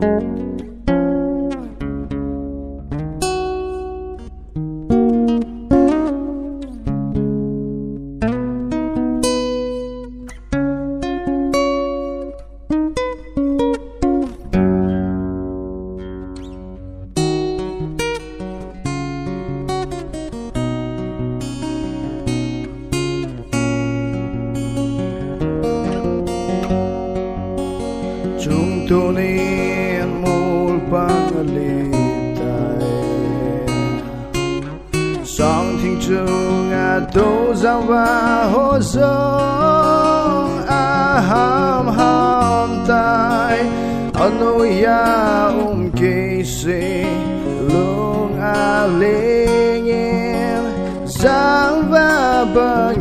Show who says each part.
Speaker 1: Chúng tôi nên một bằng tay song thiên trường tô giang và hồ sông ham ham tai anu ya kỳ si lung lên giang và bờ